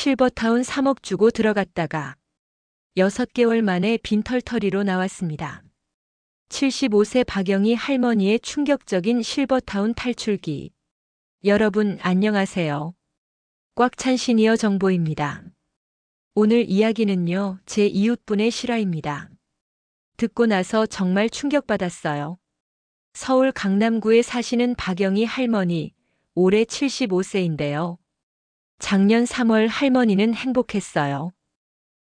실버타운 3억 주고 들어갔다가 6개월 만에 빈털터리로 나왔습니다. 75세 박영희 할머니의 충격적인 실버타운 탈출기. 여러분 안녕하세요. 꽉 찬 시니어 정보입니다. 오늘 이야기는요, 제 이웃분의 실화입니다. 듣고 나서 정말 충격받았어요. 서울 강남구에 사시는 박영희 할머니, 올해 75세인데요. 작년 3월 할머니는 행복했어요.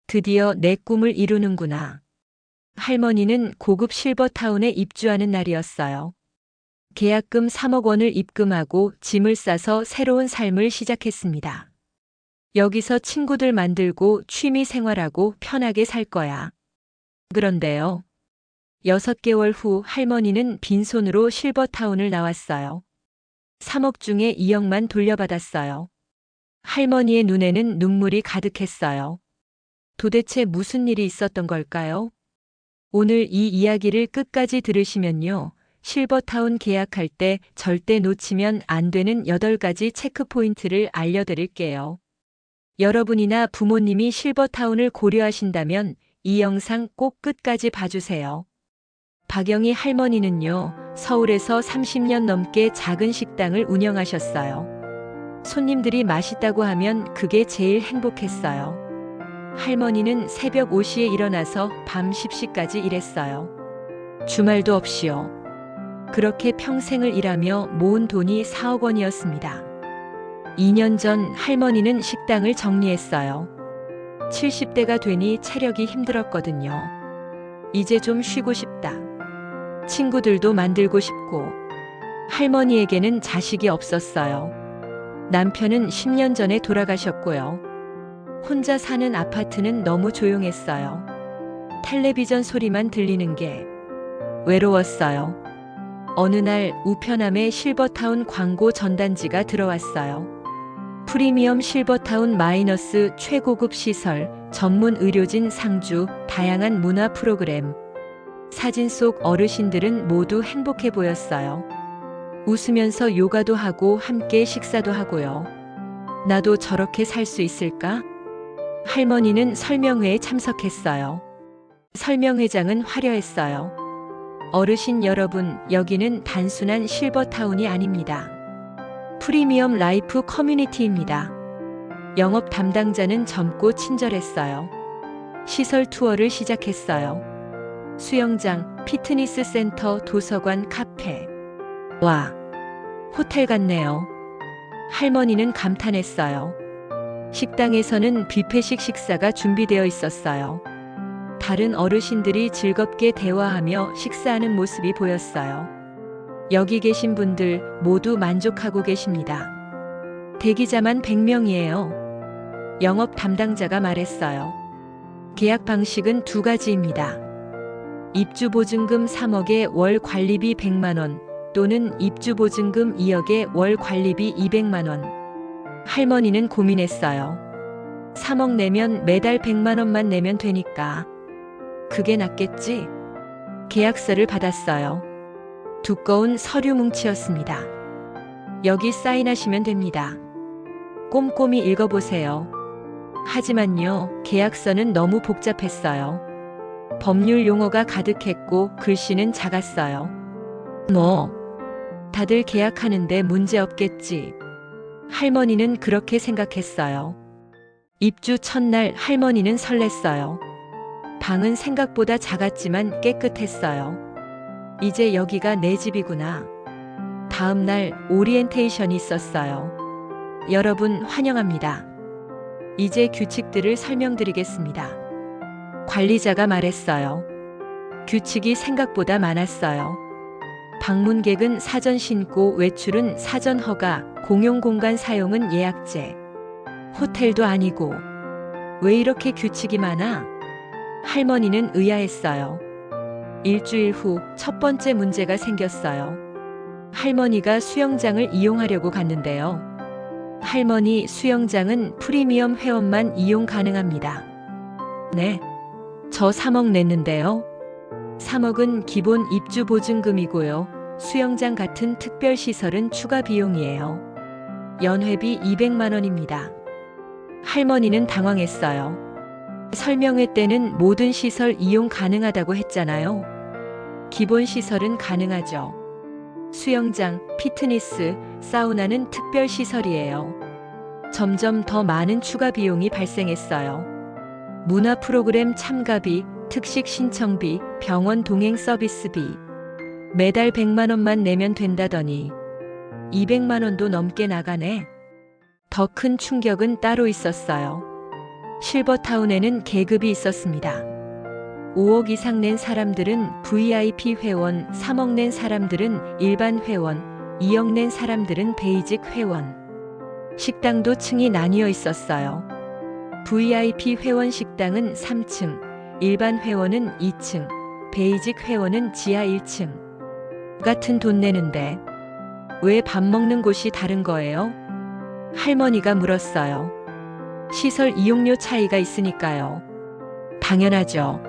드디어 내 꿈을 이루는구나. 할머니는 고급 실버타운에 입주하는 날이었어요. 계약금 3억 원을 입금하고 짐을 싸서 새로운 삶을 시작했습니다. 여기서 친구들 만들고 취미 생활하고 편하게 살 거야. 그런데요. 6개월 후 할머니는 빈손으로 실버타운을 나왔어요. 3억 중에 2억만 돌려받았어요. 할머니의 눈에는 눈물이 가득했어요. 도대체 무슨 일이 있었던 걸까요? 오늘 이 이야기를 끝까지 들으시면요. 실버타운 계약할 때 절대 놓치면 안 되는 8가지 체크포인트를 알려드릴게요. 여러분이나 부모님이 실버타운을 고려하신다면 이 영상 꼭 끝까지 봐주세요. 박영희 할머니는요, 서울에서 30년 넘게 작은 식당을 운영하셨어요. 손님들이 맛있다고 하면 그게 제일 행복했어요. 할머니는 새벽 5시에 일어나서 밤 10시까지 일했어요. 주말도 없이요. 그렇게 평생을 일하며 모은 돈이 4억 원이었습니다. 2년 전 할머니는 식당을 정리했어요. 70대가 되니 체력이 힘들었거든요. 이제 좀 쉬고 싶다. 친구들도 만들고 싶고. 할머니에게는 자식이 없었어요. 남편은 10년 전에 돌아가셨고요. 혼자 사는 아파트는 너무 조용했어요. 텔레비전 소리만 들리는 게 외로웠어요. 어느 날 우편함에 실버타운 광고 전단지가 들어왔어요. 프리미엄 실버타운 마이너스 최고급 시설, 전문 의료진 상주, 다양한 문화 프로그램. 사진 속 어르신들은 모두 행복해 보였어요. 웃으면서 요가도 하고 함께 식사도 하고요. 나도 저렇게 살 수 있을까? 할머니는 설명회에 참석했어요. 설명회장은 화려했어요. 어르신 여러분, 여기는 단순한 실버타운이 아닙니다. 프리미엄 라이프 커뮤니티입니다. 영업 담당자는 젊고 친절했어요. 시설 투어를 시작했어요. 수영장, 피트니스 센터, 도서관, 카페. 와, 호텔 같네요. 할머니는 감탄했어요. 식당에서는 뷔페식 식사가 준비되어 있었어요. 다른 어르신들이 즐겁게 대화하며 식사하는 모습이 보였어요. 여기 계신 분들 모두 만족하고 계십니다. 대기자만 100명이에요. 영업 담당자가 말했어요. 계약 방식은 2가지입니다. 입주보증금 3억에 월 관리비 100만 원 또는 입주보증금 2억에 월 관리비 200만 원. 할머니는 고민했어요. 3억 내면 매달 100만 원만 내면 되니까. 그게 낫겠지? 계약서를 받았어요. 두꺼운 서류 뭉치였습니다. 여기 사인하시면 됩니다. 꼼꼼히 읽어보세요. 하지만요, 계약서는 너무 복잡했어요. 법률 용어가 가득했고 글씨는 작았어요. 다들 계약하는데 문제 없겠지. 할머니는 그렇게 생각했어요. 입주 첫날 할머니는 설렜어요. 방은 생각보다 작았지만 깨끗했어요. 이제 여기가 내 집이구나. 다음 날 오리엔테이션이 있었어요. 여러분 환영합니다. 이제 규칙들을 설명드리겠습니다. 관리자가 말했어요. 규칙이 생각보다 많았어요. 방문객은 사전 신고, 외출은 사전 허가, 공용공간 사용은 예약제. 호텔도 아니고. 왜 이렇게 규칙이 많아? 할머니는 의아했어요. 일주일 후 첫 번째 문제가 생겼어요. 할머니가 수영장을 이용하려고 갔는데요. 할머니, 수영장은 프리미엄 회원만 이용 가능합니다. 네. 저 3억 냈는데요. 3억은 기본 입주 보증금이고요. 수영장 같은 특별 시설은 추가 비용이에요. 연회비 200만 원입니다. 할머니는 당황했어요. 설명회 때는 모든 시설 이용 가능하다고 했잖아요. 기본 시설은 가능하죠. 수영장, 피트니스, 사우나는 특별 시설이에요. 점점 더 많은 추가 비용이 발생했어요. 문화 프로그램 참가비, 특식 신청비, 병원 동행 서비스비. 매달 100만 원만 내면 된다더니 200만 원도 넘게 나가네. 더 큰 충격은 따로 있었어요. 실버타운에는 계급이 있었습니다. 5억 이상 낸 사람들은 VIP 회원, 3억 낸 사람들은 일반 회원, 2억 낸 사람들은 베이직 회원. 식당도 층이 나뉘어 있었어요. VIP 회원 식당은 3층, 일반 회원은 2층, 베이직 회원은 지하 1층. 같은 돈 내는데 왜 밥 먹는 곳이 다른 거예요? 할머니가 물었어요. 시설 이용료 차이가 있으니까요. 당연하죠.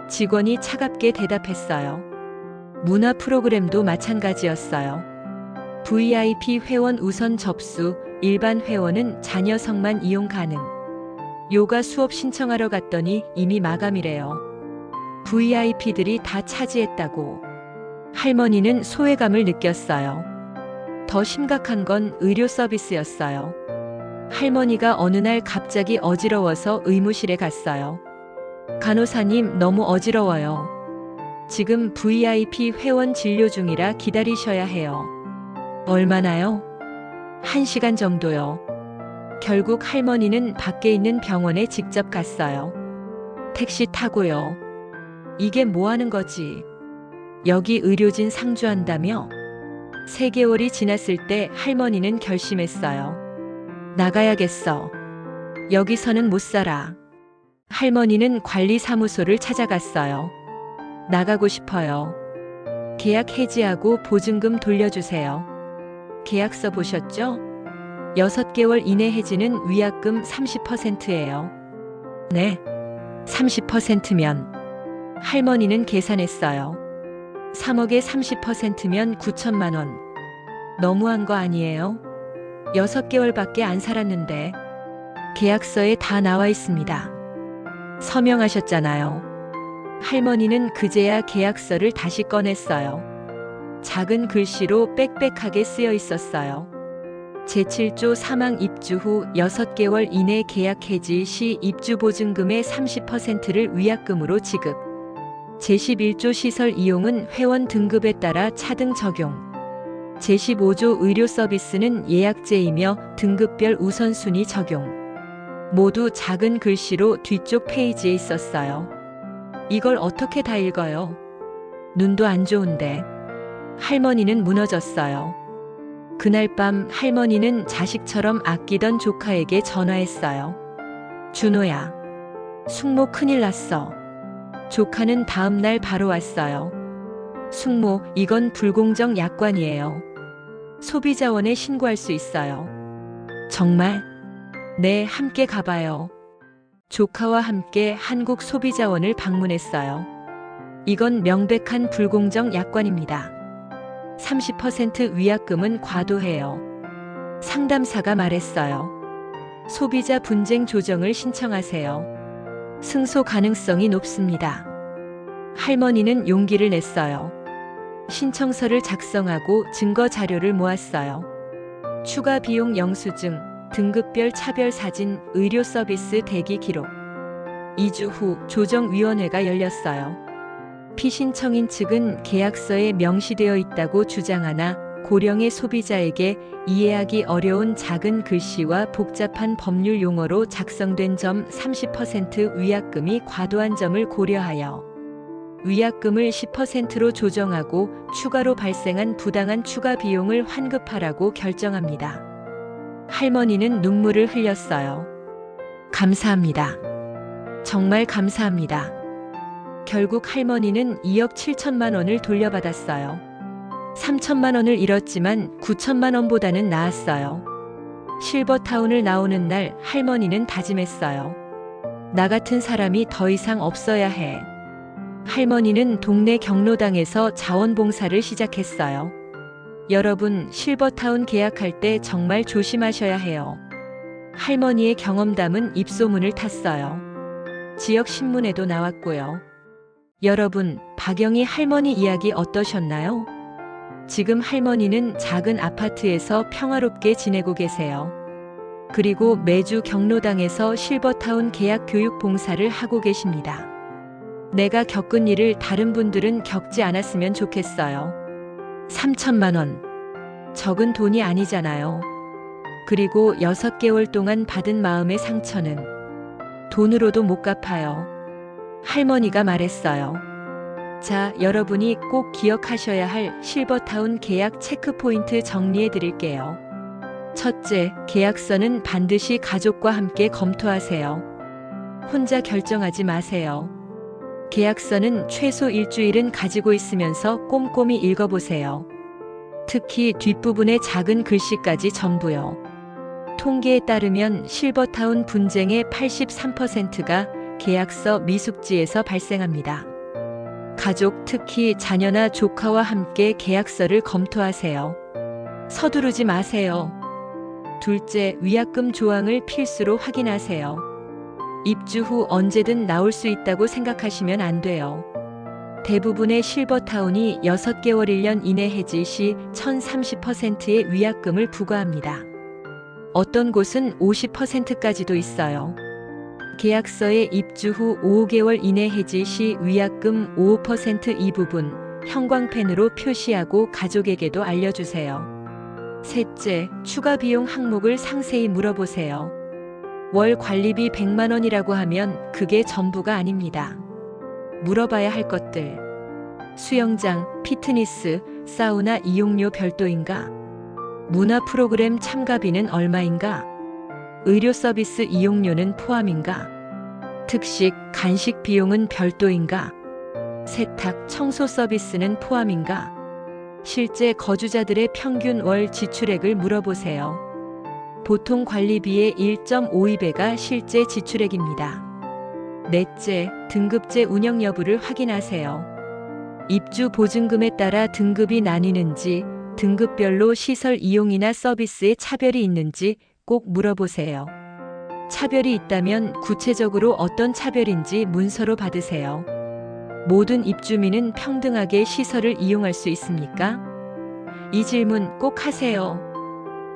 직원이 차갑게 대답했어요. 문화 프로그램도 마찬가지였어요. VIP 회원 우선 접수, 일반 회원은 자녀석만 이용 가능. 요가 수업 신청하러 갔더니 이미 마감이래요. VIP들이 다 차지했다고. 할머니는 소외감을 느꼈어요. 더 심각한 건 의료 서비스였어요. 할머니가 어느 날 갑자기 어지러워서 의무실에 갔어요. 간호사님, 너무 어지러워요. 지금 VIP 회원 진료 중이라 기다리셔야 해요. 얼마나요? 1시간 정도요. 결국 할머니는 밖에 있는 병원에 직접 갔어요. 택시 타고요. 이게 뭐 하는 거지? 여기 의료진 상주한다며? 3개월이 지났을 때 할머니는 결심했어요. 나가야겠어. 여기서는 못 살아. 할머니는 관리사무소를 찾아갔어요. 나가고 싶어요. 계약 해지하고 보증금 돌려주세요. 계약서 보셨죠? 6개월 이내 해지는 위약금 30%예요. 네, 30%면. 할머니는 계산했어요. 3억에 30%면 9천만 원. 너무한 거 아니에요? 6개월밖에 안 살았는데. 계약서에 다 나와 있습니다. 서명하셨잖아요. 할머니는 그제야 계약서를 다시 꺼냈어요. 작은 글씨로 빽빽하게 쓰여 있었어요. 제7조 사망 입주 후 6개월 이내 계약 해지 시 입주 보증금의 30%를 위약금으로 지급. 제11조 시설 이용은 회원 등급에 따라 차등 적용. 제15조 의료 서비스는 예약제이며 등급별 우선순위 적용. 모두 작은 글씨로 뒤쪽 페이지에 있었어요. 이걸 어떻게 다 읽어요? 눈도 안 좋은데. 할머니는 무너졌어요. 그날 밤 할머니는 자식처럼 아끼던 조카에게 전화했어요. 준호야, 숙모 큰일 났어. 조카는 다음 날 바로 왔어요. 숙모, 이건 불공정 약관이에요. 소비자원에 신고할 수 있어요. 정말? 네, 함께 가봐요. 조카와 함께 한국소비자원을 방문했어요. 이건 명백한 불공정 약관입니다. 30% 위약금은 과도해요. 상담사가 말했어요. 소비자 분쟁 조정을 신청하세요. 승소 가능성이 높습니다. 할머니는 용기를 냈어요. 신청서를 작성하고 증거 자료를 모았어요. 추가 비용 영수증, 등급별 차별 사진, 의료 서비스 대기 기록. 2주 후 조정위원회가 열렸어요. 피신청인 측은 계약서에 명시되어 있다고 주장하나 고령의 소비자에게 이해하기 어려운 작은 글씨와 복잡한 법률 용어로 작성된 점 30% 위약금이 과도한 점을 고려하여 위약금을 10%로 조정하고 추가로 발생한 부당한 추가 비용을 환급하라고 결정합니다. 할머니는 눈물을 흘렸어요. 감사합니다. 정말 감사합니다. 결국 할머니는 2억 7천만 원을 돌려받았어요. 3천만 원을 잃었지만 9천만 원보다는 나았어요. 실버타운을 나오는 날 할머니는 다짐했어요. 나 같은 사람이 더 이상 없어야 해. 할머니는 동네 경로당에서 자원봉사를 시작했어요. 여러분, 실버타운 계약할 때 정말 조심하셔야 해요. 할머니의 경험담은 입소문을 탔어요. 지역 신문에도 나왔고요. 여러분, 박영희 할머니 이야기 어떠셨나요? 지금 할머니는 작은 아파트에서 평화롭게 지내고 계세요. 그리고 매주 경로당에서 실버타운 계약 교육 봉사를 하고 계십니다. 내가 겪은 일을 다른 분들은 겪지 않았으면 좋겠어요. 3천만 원. 적은 돈이 아니잖아요. 그리고 6개월 동안 받은 마음의 상처는 돈으로도 못 갚아요. 할머니가 말했어요. 자, 여러분이 꼭 기억하셔야 할 실버타운 계약 체크포인트 정리해 드릴게요. 첫째, 계약서는 반드시 가족과 함께 검토하세요. 혼자 결정하지 마세요. 계약서는 최소 일주일은 가지고 있으면서 꼼꼼히 읽어보세요. 특히 뒷부분의 작은 글씨까지 전부요. 통계에 따르면 실버타운 분쟁의 83%가 계약서 미숙지에서 발생합니다. 가족, 특히 자녀나 조카와 함께 계약서를 검토하세요. 서두르지 마세요. 둘째, 위약금 조항을 필수로 확인하세요. 입주 후 언제든 나올 수 있다고 생각하시면 안 돼요. 대부분의 실버타운이 6개월 1년 이내 해지 시 1030%의 위약금을 부과합니다. 어떤 곳은 50%까지도 있어요. 계약서에 입주 후 5개월 이내 해지 시 위약금 5% 이 부분 형광펜으로 표시하고 가족에게도 알려주세요. 셋째, 추가 비용 항목을 상세히 물어보세요. 월 관리비 100만 원이라고 하면 그게 전부가 아닙니다. 물어봐야 할 것들. 수영장, 피트니스, 사우나 이용료 별도인가? 문화 프로그램 참가비는 얼마인가? 의료 서비스 이용료는 포함인가? 특식, 간식 비용은 별도인가? 세탁, 청소 서비스는 포함인가? 실제 거주자들의 평균 월 지출액을 물어보세요. 보통 관리비의 1.52배가 실제 지출액입니다. 넷째, 등급제 운영 여부를 확인하세요. 입주 보증금에 따라 등급이 나뉘는지, 등급별로 시설 이용이나 서비스에 차별이 있는지 꼭 물어보세요. 차별이 있다면 구체적으로 어떤 차별인지 문서로 받으세요. 모든 입주민은 평등하게 시설을 이용할 수 있습니까? 이 질문 꼭 하세요.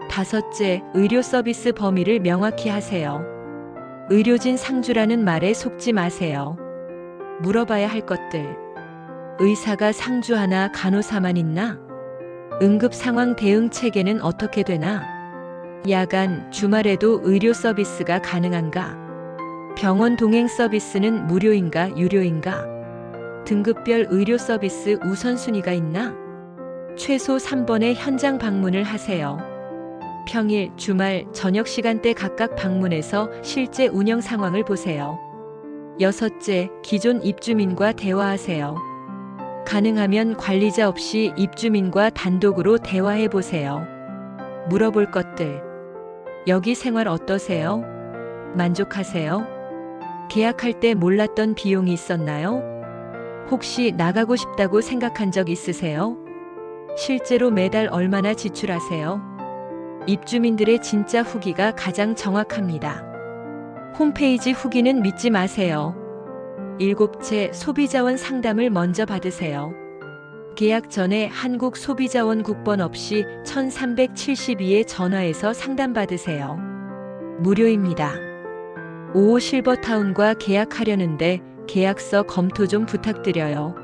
다섯째, 의료 서비스 범위를 명확히 하세요. 의료진 상주라는 말에 속지 마세요. 물어봐야 할 것들. 의사가 상주하나 간호사만 있나? 응급 상황 대응 체계는 어떻게 되나? 야간, 주말에도 의료 서비스가 가능한가? 병원 동행 서비스는 무료인가 유료인가? 등급별 의료 서비스 우선순위가 있나? 최소 3번의 현장 방문을 하세요. 평일, 주말, 저녁 시간대 각각 방문해서 실제 운영 상황을 보세요. 여섯째, 기존 입주민과 대화하세요. 가능하면 관리자 없이 입주민과 단독으로 대화해 보세요. 물어볼 것들. 여기 생활 어떠세요? 만족하세요? 계약할 때 몰랐던 비용이 있었나요? 혹시 나가고 싶다고 생각한 적 있으세요? 실제로 매달 얼마나 지출하세요? 입주민들의 진짜 후기가 가장 정확합니다. 홈페이지 후기는 믿지 마세요. 일곱째, 소비자원 상담을 먼저 받으세요. 계약 전에 한국 소비자원 국번 없이 1372에 전화해서 상담받으세요. 무료입니다. 5호 실버타운과 계약하려는데 계약서 검토 좀 부탁드려요.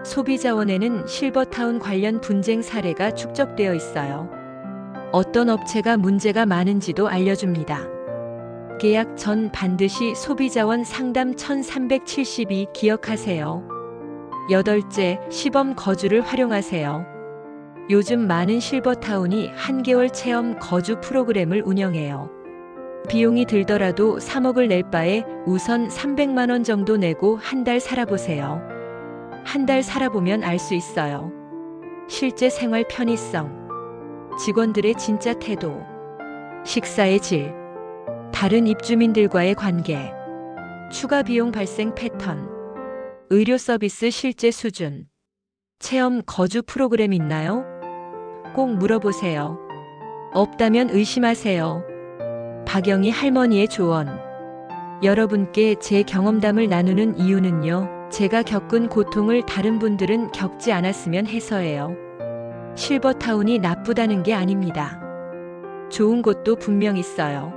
소비자원에는 실버타운 관련 분쟁 사례가 축적되어 있어요. 어떤 업체가 문제가 많은지도 알려줍니다. 계약 전 반드시 소비자원 상담 1372 기억하세요. 여덟째, 시범 거주를 활용하세요. 요즘 많은 실버타운이 한개월 체험 거주 프로그램을 운영해요. 비용이 들더라도 3억을 낼 바에 우선 300만 원 정도 내고 한 달 살아보세요. 한 달 살아보면 알 수 있어요. 실제 생활 편의성, 직원들의 진짜 태도, 식사의 질, 다른 입주민들과의 관계, 추가 비용 발생 패턴, 의료 서비스 실제 수준, 체험 거주 프로그램 있나요? 꼭 물어보세요. 없다면 의심하세요. 박영희 할머니의 조언. 여러분께 제 경험담을 나누는 이유는요, 제가 겪은 고통을 다른 분들은 겪지 않았으면 해서예요. 실버타운이 나쁘다는 게 아닙니다. 좋은 곳도 분명 있어요.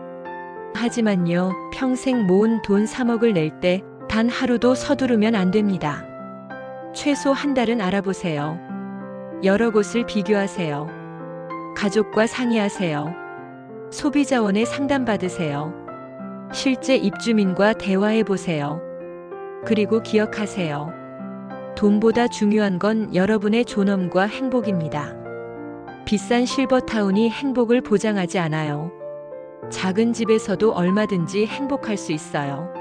하지만요, 평생 모은 돈 3억을 낼 때 단 하루도 서두르면 안 됩니다. 최소 한 달은 알아보세요. 여러 곳을 비교하세요. 가족과 상의하세요. 소비자원에 상담받으세요. 실제 입주민과 대화해 보세요. 그리고 기억하세요. 돈보다 중요한 건 여러분의 존엄과 행복입니다. 비싼 실버타운이 행복을 보장하지 않아요. 작은 집에서도 얼마든지 행복할 수 있어요.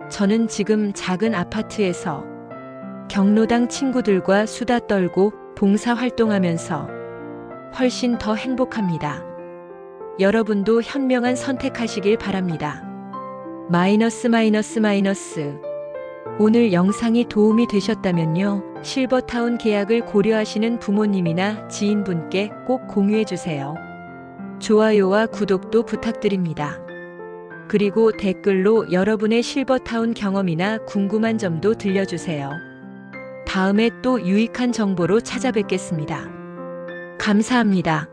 저는 지금 작은 아파트에서 경로당 친구들과 수다 떨고 봉사활동하면서 훨씬 더 행복합니다. 여러분도 현명한 선택하시길 바랍니다. 마이너스. 오늘 영상이 도움이 되셨다면요, 실버타운 계약을 고려하시는 부모님이나 지인분께 꼭 공유해 주세요. 좋아요와 구독도 부탁드립니다. 그리고 댓글로 여러분의 실버타운 경험이나 궁금한 점도 들려주세요. 다음에 또 유익한 정보로 찾아뵙겠습니다. 감사합니다.